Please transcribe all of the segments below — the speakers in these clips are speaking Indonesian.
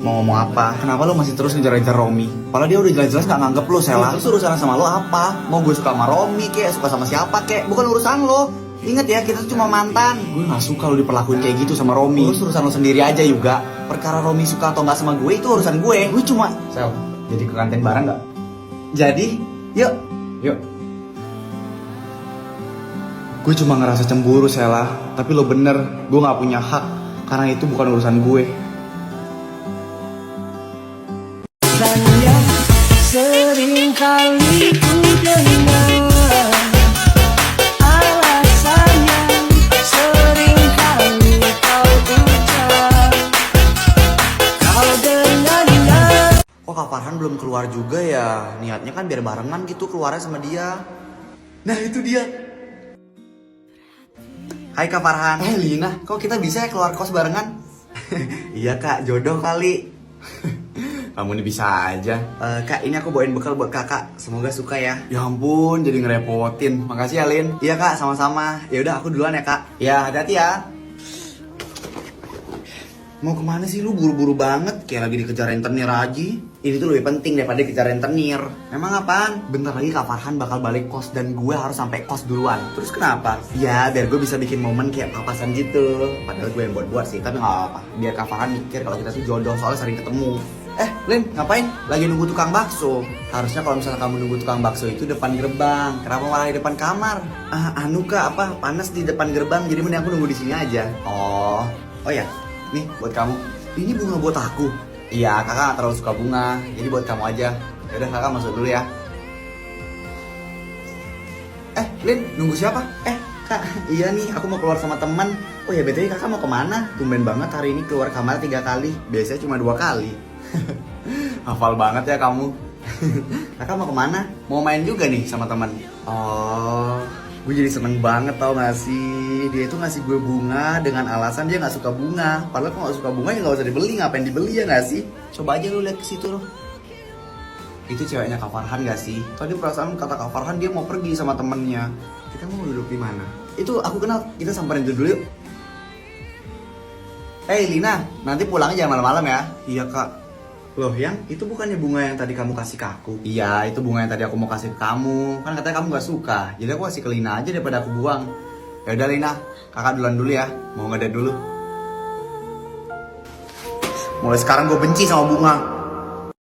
Mau ngomong apa? Kenapa lo masih terus ngejar-ngejar Romi? Padahal dia udah jelas-jelas gak nganggep lo, Sela. Terus urusan sama lo apa? Mau gue suka sama Romi kek, suka sama siapa kek? Bukan urusan lo. Ingat ya, kita tuh cuma mantan. Gue gak suka lo diperlakuin kayak gitu sama Romi. Terus urusan lo sendiri aja juga. Perkara Romi suka atau gak sama gue itu urusan gue. Gue cuma... Sel, jadi ke kantin bareng gak? Jadi, yuk. Yuk. Gue cuma ngerasa cemburu, Sela. Tapi lo bener, gue gak punya hak. Karena itu bukan urusan gue. Sering kali ku dengar alasannya, sering kali kau ucap kau dengannya. Kok Kak Farhan belum keluar juga ya? Niatnya kan biar barengan gitu keluarnya sama dia. Nah itu dia. Hai Kak Farhan. Lina, kok kita bisa ya keluar kos barengan? Iya Kak, jodoh kali. Kamu ini bisa aja. Kak, ini aku bawain bekal buat kakak. Semoga suka ya. Ya ampun, jadi ngerepotin. Makasih ya, Lin. Iya kak, sama-sama. Ya udah, aku duluan ya kak. Ya, hati-hati ya. Mau kemana sih lu buru-buru banget? Kayak lagi dikejar rentenir aja. Ini tuh lebih penting daripada dikejar rentenir. Emang apaan? Bentar lagi Kak Farhan bakal balik kos dan gue harus sampai kos duluan. Terus kenapa? Ya biar gue bisa bikin momen kayak papasan gitu. Padahal gue yang buat-buat sih, tapi gak apa-apa. Biar Kak Farhan mikir kalau kita tuh jodoh soalnya sering ketemu. Lin, ngapain? Lagi nunggu tukang bakso. Harusnya kalau misalnya kamu nunggu tukang bakso itu depan gerbang. Kenapa malah di depan kamar? Kak, panas di depan gerbang. Jadi mending aku nunggu di sini aja. Oh ya. Nih buat kamu. Ini bunga buat aku. Iya, kakak gak terlalu suka bunga. Jadi buat kamu aja. Yaudah kakak masuk dulu ya. Lin, nunggu siapa? Kak, iya nih, aku mau keluar sama teman. Oh ya, BTW kakak mau kemana? Tumben banget hari ini keluar kamar 3 kali. Biasanya cuma 2 kali. Hafal banget ya kamu. Kakak mau kemana? Mau main juga nih sama teman. Oh, gue jadi seneng banget tau gak sih. Dia itu ngasih gue bunga dengan alasan dia gak suka bunga. Padahal kalau gak suka bunga ya gak usah dibeli. Ngapain dibeli ya gak sih? Coba aja lu lihat ke situ loh. Itu ceweknya Kak Farhan gak sih? Tadi perasaan kata Kak Farhan dia mau pergi sama temennya. Kita mau duduk di mana? Itu aku kenal. Kita samperin dulu yuk. Lina, nanti pulangnya jangan malam-malam ya. Iya kak. Loh yang itu bukannya bunga yang tadi kamu kasih ke aku? Iya, itu bunga yang tadi aku mau kasih ke kamu. Kan katanya kamu gak suka. Jadi aku kasih ke Lina aja daripada aku buang. Ya udah Lina, kakak duluan dulu ya. Mau ngedate dulu. Mulai sekarang gue benci sama bunga.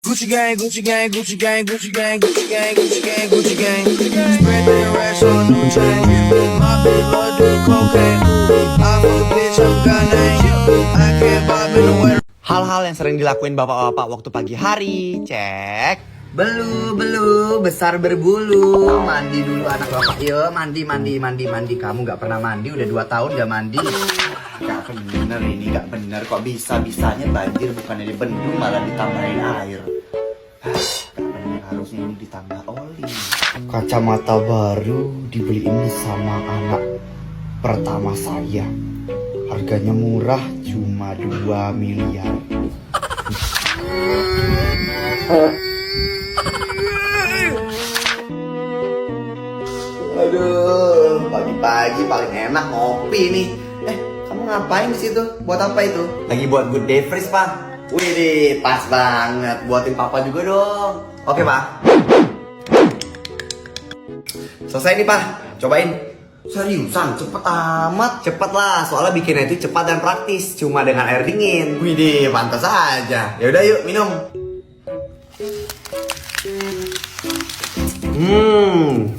Gucci gang, Gucci gang, Gucci gang, Gucci gang, Gucci gang, Gucci gang, Gucci gang. Spread their ass on the chain. My bitch love do cocaine. I fuck a bitch, I'm got name. I can't bob in the way. Hal-hal yang sering dilakuin bapak-bapak waktu pagi hari. Cek. Belu, besar berbulu. Mandi dulu anak bapak. Yo, mandi. Kamu gak pernah mandi, udah 2 tahun gak mandi. Gak bener ini, gak bener. Kok bisa-bisanya banjir bukannya dibendung malah ditambahin air. Gak bener, harusnya ini ditambah oli. Kacamata baru dibeliin sama anak pertama saya. Harganya murah, cuma 2 miliar. Aduh, pagi-pagi paling enak ngopi nih. Kamu ngapain di situ? Buat apa itu? Lagi buat good day freeze, Pak. Wih, pas banget. Buatin papa juga dong. Oke, Pak. Selesai nih, Pak. Cobain. Seriusan, cepet amat. Cepet lah, soalnya bikinnya itu cepat dan praktis. Cuma dengan air dingin. Widih, pantas aja. Ya udah yuk, minum.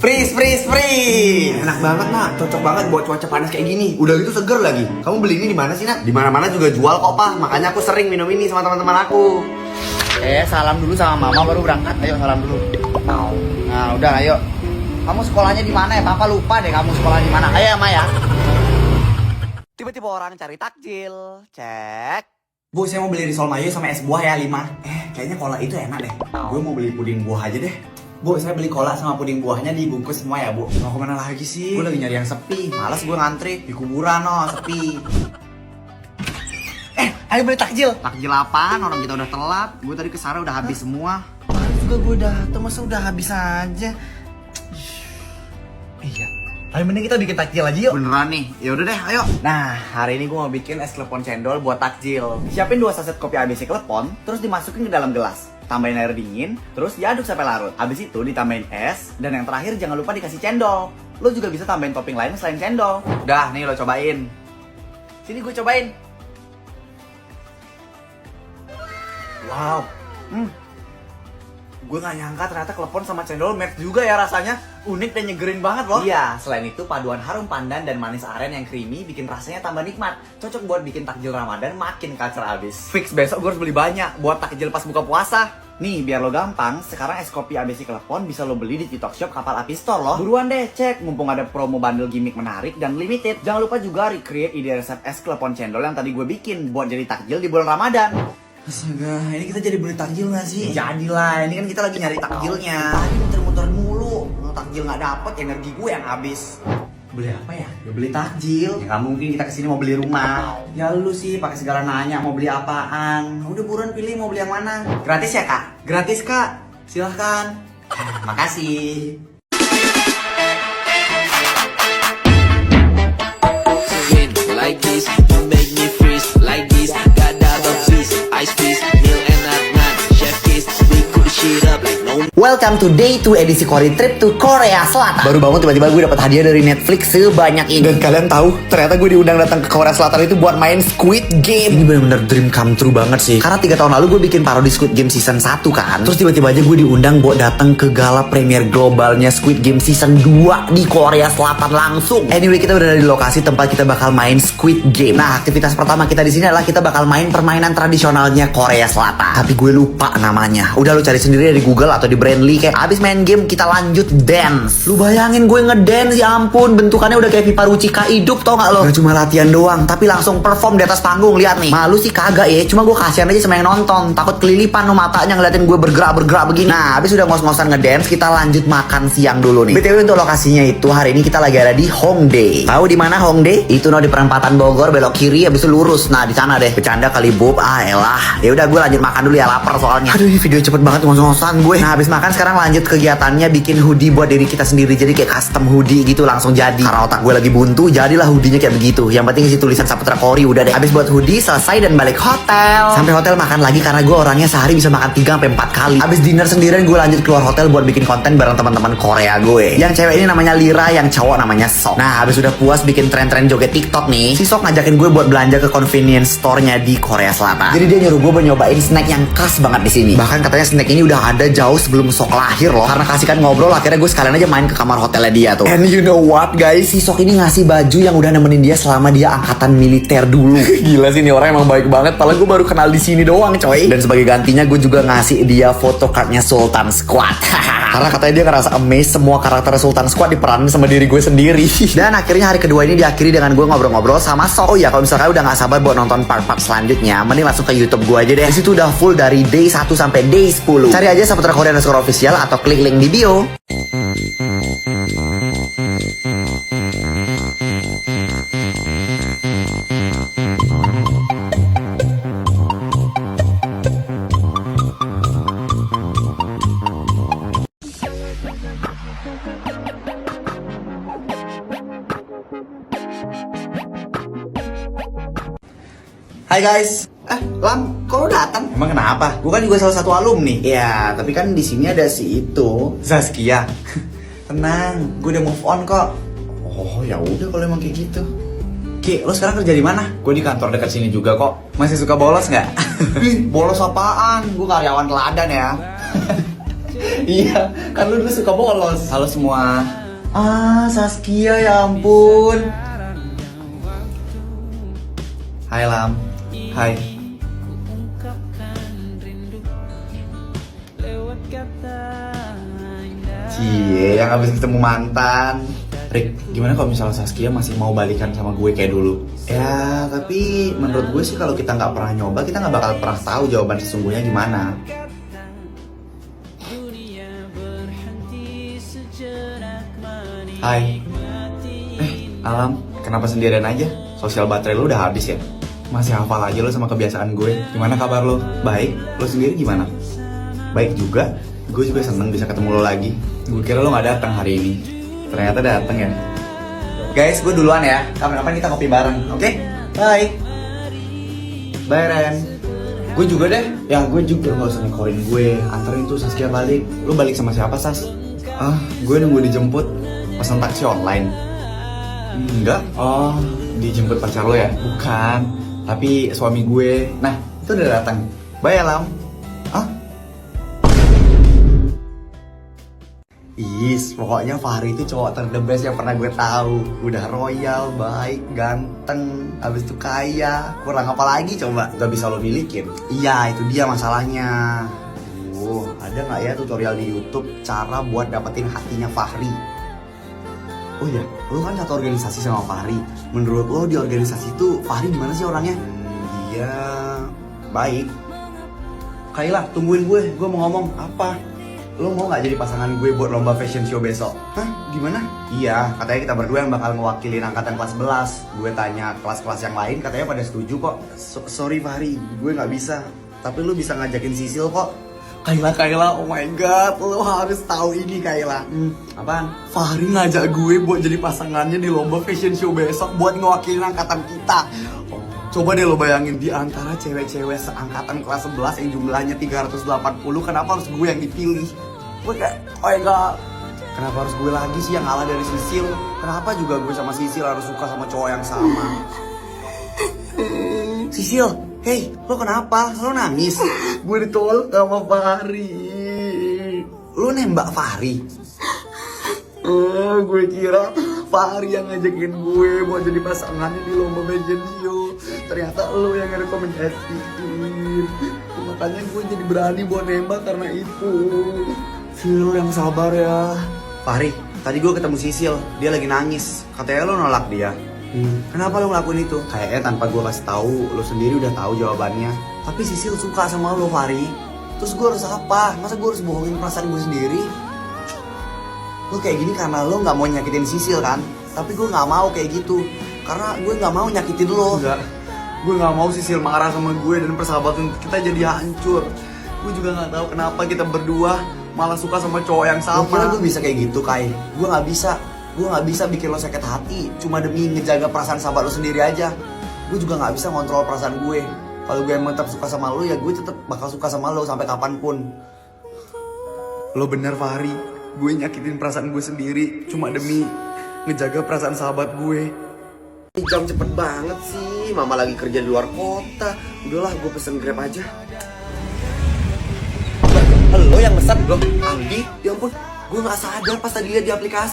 Freeze. Enak banget nak, cocok banget buat cuaca panas kayak gini. Udah gitu seger lagi. Kamu beli ini di mana sih nak? Di mana-mana juga jual kok Pak. Makanya aku sering minum ini sama teman-teman aku. Salam dulu sama mama baru berangkat. Ayo salam dulu. Nah udah ayo. Kamu sekolahnya di mana ya? Papa lupa deh kamu sekolah di mana. Ayo Ma ya. Tiba-tiba orang cari takjil. Cek. Bu, saya mau beli risol mayo sama es buah ya 5. Kayaknya cola itu enak deh. Gue mau beli puding buah aja deh. Bu, saya beli cola sama puding buahnya dibungkus semua ya, Bu. Mau kemana lagi sih? Gue lagi nyari yang sepi. Males gue ngantri. Di kuburan, sepi. Ayo beli takjil. Takjil apaan? Orang kita udah telat. Gue tadi kesana udah habis semua. Tadi juga gue dateng, masa udah habis aja. Iya, Ayo mending kita bikin takjil aja yuk. Beneran nih? Ya udah deh, ayo. Nah, hari ini gue mau bikin es klepon cendol buat takjil. Siapin 2 saset kopi ABC klepon, terus dimasukin ke dalam gelas. Tambahin air dingin, terus diaduk sampai larut. Habis itu ditambahin es, dan yang terakhir jangan lupa dikasih cendol. Lo juga bisa tambahin topping lain selain cendol. Udah, nih lo cobain. Sini gue cobain. Wow. Gue gak nyangka ternyata klepon sama cendol match juga ya rasanya. Unik dan nyegerin banget loh. Iya, selain itu paduan harum pandan dan manis aren yang creamy bikin rasanya tambah nikmat. Cocok buat bikin takjil Ramadan makin kacer abis. Fix besok gue harus beli banyak buat takjil pas buka puasa. Nih, biar lo gampang, sekarang es kopi ABC Klepon bisa lo beli di TikTok Shop Kapal Api Store loh. Buruan deh, cek, mumpung ada promo bundle gimmick menarik dan limited. Jangan lupa juga recreate ide resep es klepon cendol yang tadi gue bikin buat jadi takjil di bulan Ramadan. Astaga, ini kita jadi beli takjil gak sih? Jadilah, ini kan kita lagi nyari takjilnya. Tadi muter-muter mulu, takjil gak dapet, energi gue yang habis. Beli apa ya? Ya beli takjil. Ya gak mungkin kita kesini mau beli rumah. Ya lu sih pakai segala nanya mau beli apaan. Udah buruan pilih mau beli yang mana. Gratis ya kak? Gratis kak, silahkan. Makasih. Like this, you make me freeze like this. Got double cheese, ice piece, meal and nut, chef kiss. We cook shit up like no. Welcome to day 2 edisi Korea Trip to Korea Selatan. Baru bangun tiba-tiba gue dapat hadiah dari Netflix sebanyak ini. Dan kalian tahu, ternyata gue diundang datang ke Korea Selatan itu buat main Squid Game. Ini bener-bener dream come true banget sih. Karena 3 tahun lalu gue bikin parodi Squid Game season 1 kan. Terus tiba-tiba aja gue diundang buat datang ke gala premier globalnya Squid Game season 2 di Korea Selatan langsung. Anyway, kita udah ada di lokasi tempat kita bakal main Squid Game. Nah, aktivitas pertama kita di sini adalah kita bakal main permainan tradisionalnya Korea Selatan. Tapi gue lupa namanya. Udah lu cari sendiri di Google atau di Brandly. Kayak abis main game kita lanjut dance. Lu bayangin gue ngedance, ya ampun, bentukannya udah kayak Pipa Rucika hidup, tau gak lo? Gak cuma latihan doang, tapi langsung perform di atas panggung. Lihat nih, malu sih kagak ya. Cuma gue kasihan aja sama yang nonton. Takut kelilipan lo matanya ngeliatin gue bergerak-bergerak begini. Nah, abis udah ngos-ngosan ngedance, kita lanjut makan siang dulu nih. BTW untuk lokasinya itu hari ini kita lagi ada di Hongdae. Tahu di mana Hongdae? Itu no di perempatan Bogor, belok kiri abis itu lurus. Nah, di sana deh. Bercanda kali Bob. Ah, elah. Ya udah gue lanjut makan dulu ya, lapar soalnya. Aduh, ini video cepet banget ngos-ngosan gue. Nah, abis makan sekarang lanjut kegiatannya bikin hoodie buat diri kita sendiri. Jadi kayak custom hoodie gitu langsung jadi. Karena otak gue lagi buntu, jadilah hoodie-nya kayak begitu. Yang penting isi tulisan Saputra Kori udah deh. Abis buat hoodie selesai dan balik hotel. Sampai hotel makan lagi karena gue orangnya sehari bisa makan 3-4 kali. Abis dinner sendirian gue lanjut keluar hotel buat bikin konten bareng teman-teman Korea gue. Yang cewek ini namanya Lira, yang cowok namanya Sok. Nah, abis udah puas bikin tren-tren joget TikTok nih, si Sok ngajakin gue buat belanja ke convenience store-nya di Korea Selatan. Jadi dia nyuruh gue buat nyobain snack yang khas banget di sini. Bahkan katanya snack ini udah ada jauh sebelum Sok lahir loh. Karena kasihkan ngobrol, akhirnya gue sekalian aja main ke kamar hotelnya dia tuh. And you know what guys, si Sok ini ngasih baju yang udah nemenin dia selama dia angkatan militer dulu. Gila sih, ini orang emang baik banget. Padahal gue baru kenal di sini doang coy. Dan sebagai gantinya gue juga ngasih dia photocardnya Sultan Squad. Karena katanya dia ngerasa amazed semua karakter Sultan Squad diperanin sama diri gue sendiri. Dan akhirnya hari kedua ini diakhiri dengan gue ngobrol-ngobrol sama Sok. Oh ya, kalau misalnya udah gak sabar buat nonton part-part selanjutnya, mending langsung ke YouTube gue aja deh. Di situ udah full dari day 1 sampai day 10. Cari aja Saputra Korea _official atau klik link di bio. Hai guys. Lam, kok lo datang? Emang kenapa? Gue kan juga salah satu alumni. Ya, tapi kan di sini ada si itu, Zaskia. Tenang, gue udah move on kok. Oh, ya udah kalau emang kayak gitu. Ki, lo sekarang kerja di mana? Gue di kantor dekat sini juga kok. Masih suka bolos nggak? Ih, bolos apaan? Gue karyawan teladan ya. Iya, kan lo dulu suka bolos. Halo semua. Ah, Saskia, ya ampun. Hai Lam. Hai. Cie, yang habis ketemu mantan. Rick, gimana kalau misalnya Saskia masih mau balikan sama gue kayak dulu? Ya, tapi menurut gue sih kalau kita nggak pernah nyoba, kita nggak bakal pernah tahu jawaban sesungguhnya gimana. Hai. Alam, kenapa sendirian aja? Sosial baterai lu udah habis ya? Masih hafal aja lo sama kebiasaan gue. Gimana kabar lo? Baik. Lo sendiri gimana? Baik juga. Gue juga seneng bisa ketemu lo lagi. Gue kira lo gak datang hari ini. Ternyata datang ya. Guys, gue duluan ya. Kapan-kapan kita kopi bareng, oke? Bye. Bye Ren. Gue juga deh. Ya gue juga gak usah nekorin gue. Anterin tuh Saskia balik. Lu balik sama siapa Sas? Gue nunggu dijemput. Pesan taksi online. Enggak. Oh, dijemput pacar lo ya? Bukan. Tapi suami gue. Nah, itu udah datang. Bye Alam. Pokoknya Fahri itu cowok terdebes yang pernah gue tahu. Udah royal, baik, ganteng, habis itu kaya. Kurang apa lagi coba? Gak bisa lo milikin. Iya, itu dia masalahnya. Ada nggak ya tutorial di YouTube cara buat dapetin hatinya Fahri? Oh iya, lo kan satu organisasi sama Fahri. Menurut lo di organisasi itu Fahri gimana sih orangnya? Dia baik. Kayla, tungguin gue mau ngomong apa? Lo mau gak jadi pasangan gue buat lomba fashion show besok? Hah? Gimana? Iya, katanya kita berdua yang bakal ngewakilin angkatan kelas 11. Gue tanya kelas-kelas yang lain, katanya pada setuju kok. Sorry Fahri, gue gak bisa. Tapi lo bisa ngajakin Sisil kok. Kayla, oh my god, lo harus tahu ini Kayla. Apaan? Fahri ngajak gue buat jadi pasangannya di lomba fashion show besok buat ngewakilin angkatan kita. Coba deh lo bayangin, di antara cewek-cewek seangkatan kelas 11 yang jumlahnya 380, kenapa harus gue yang dipilih? Gue kayak, oh my god, kenapa harus gue lagi sih yang kalah dari Sisil? Kenapa juga gue sama Sisil harus suka sama cowok yang sama? Sisil, hey, lo kenapa? Lo nangis? Gue ditolak sama Fahri. Lo nembak Fahri? Gue kira Fahri yang ngajakin gue buat jadi pasangannya di lomba fashion show. Ternyata lo yang ngerekomendasiin. Makanya gue jadi berani buat nembak karena itu. Sil yang sabar ya. Fahri, tadi gue ketemu Sisil. Dia lagi nangis. Katanya lo nolak dia. Kenapa lo ngelakuin itu? Kayaknya tanpa gue kasih tahu, lo sendiri udah tahu jawabannya. Tapi Sisil suka sama lo Fahri. Terus gue harus apa? Masa gue harus bohongin perasaan gue sendiri? Lo kayak gini karena lo gak mau nyakitin Sisil kan? Tapi gue gak mau kayak gitu. Karena gue gak mau nyakitin lo. Enggak, gue gak mau Sisil marah sama gue dan persahabatan kita jadi hancur. Gue juga gak tahu kenapa kita berdua malah suka sama cowok yang sama. Kira gue bisa kayak gitu Kai? Gue gak bisa. Gue gak bisa bikin lo sakit hati cuma demi ngejaga perasaan sahabat lo sendiri aja. Gue juga gak bisa ngontrol perasaan gue. Kalau gue emang tetap suka sama lo, ya gue tetap bakal suka sama lo sampai kapanpun. Lo bener Fahri, gue nyakitin perasaan gue sendiri cuma demi ngejaga perasaan sahabat gue. Ini jam cepet banget sih, mama lagi kerja di luar kota. Udahlah, gue pesen Grab aja. Lo yang pesan? Loh, Aldi? Ya ampun, gue gak sadar pas tadi lihat di aplikasi.